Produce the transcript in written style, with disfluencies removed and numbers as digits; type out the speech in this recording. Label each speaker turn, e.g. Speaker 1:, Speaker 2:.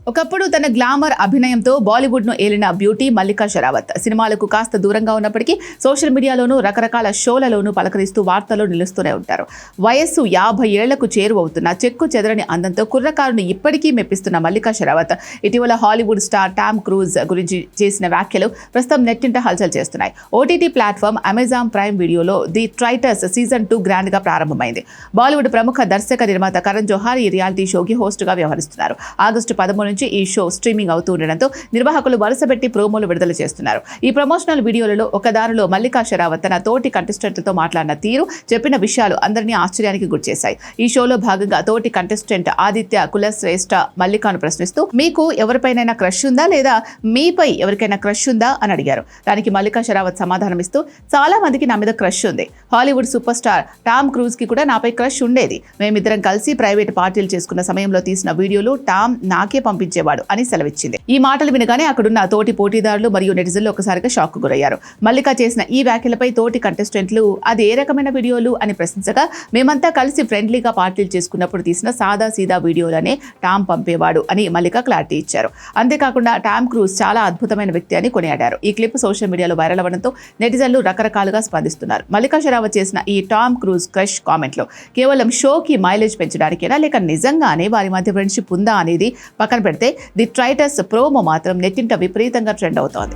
Speaker 1: ఒకప్పుడు తన గ్లామర్ అభినయంతో బాలీవుడ్ను ఏలిన బ్యూటీ మల్లికా షరావత్ సినిమాలకు కాస్త దూరంగా ఉన్నప్పటికీ సోషల్ మీడియాలోనూ రకరకాల షోలలోనూ పలకరిస్తూ వార్తల్లో నిలుస్తూనే ఉంటారు. వయస్సు 50 ఏళ్లకు చేరువవుతున్న చెక్కు చెదరని అందంతో కుర్రకారుని ఇప్పటికీ మెప్పిస్తున్న మల్లికా షరావత్ ఇటీవల హాలీవుడ్ స్టార్ టామ్ క్రూజ్ గురించి చేసిన వ్యాఖ్యలు ప్రస్తుతం నెట్టింట హల్చల్ చేస్తున్నాయి. ఓటీటీ ప్లాట్ఫామ్ అమెజాన్ ప్రైమ్ వీడియోలో ది ట్రైటర్స్ సీజన్ 2 గ్రాండ్ గా ప్రారంభమైంది. బాలీవుడ్ ప్రముఖ దర్శక నిర్మాత కరణ్ జోహార్ ఈ రియాలిటీ షోకి హోస్ట్ గా వ్యవహరిస్తున్నారు. ఆగస్టు 13 నుంచి ఈ షో స్ట్రీమింగ్ అవుతూ ఉండడంతో నిర్వాహకులు వరుసపెట్టి ప్రోమోలు విడుదల చేస్తున్నారు. ఈ ప్రమోషనల్ వీడియోలలో ఒకదానిలో మల్లికా షరావత్ తన తోటి కంటెస్టెంట్లతో మాట్లాడిన తీరు, చెప్పిన విషయాలు అందరినీ ఆశ్చర్యానికి గురిచేశాయి. ఈ షోలో భాగంగా తోటి కంటెస్టెంట్ ఆదిత్య కులశ్రేష్ఠ మల్లికాను ప్రశ్నిస్తూ మీకు ఎవరిపైనైనా క్రష్ ఉందా లేదా మీపై ఎవరికైనా క్రష్ ఉందా అని అడిగారు. దానికి మల్లికా షరావత్ సమాధానమిస్తూ చాలా మందికి నా మీద క్రష్ ఉంది. Hollywood super star Tom cruise కి కూడా నాపై క్రష్ ఉండేది. మేమిద్దరం కలిసి ప్రైవేట్ పార్టీలు చేసుకున్న సమయంలో తీసిన వీడియోలు టామ్ నాకే పంపించేవాడు అని సెలవిచ్చింది. ఈ మాటలు వినగానే అక్కడున్న తోటి పోటీదారులు మరియు నెటిజన్లు ఒకసారిగా షాక్ గురయ్యారు. మల్లిక చేసిన ఈ వ్యాఖ్యలపై తోటి కంటెస్టెంట్లు అది ఏ రకమైన వీడియోలు అని ప్రశ్నించగా మేమంతా కలిసి ఫ్రెండ్లీగా పార్టీలు చేసుకున్నప్పుడు తీసిన సాదా సీదా వీడియోలనే టామ్ పంపేవాడు అని మల్లిక క్లారిటీ ఇచ్చారు. అంతేకాకుండా టామ్ క్రూజ్ చాలా అద్భుతమైన వ్యక్తి అని కొనియాడారు. ఈ క్లిప్ సోషల్ మీడియాలో వైరల్ అవ్వడంతో నెటిజన్లు రకరకాలుగా స్పందిస్తున్నారు. మల్లికా షరావత్ చేసిన ఈ టామ్ క్రూజ్ క్రష్ కామెంట్లో కేవలం షోకి మైలేజ్ పెంచడానికేనా లేక నిజంగానే వారి మధ్య ఫ్రెండ్షిప్ ఉందా అనేది పక్కన పెడితే ది ట్రైటర్స్ ప్రోమో మాత్రం నెట్టింట విపరీతంగా ట్రెండ్ అవుతోంది.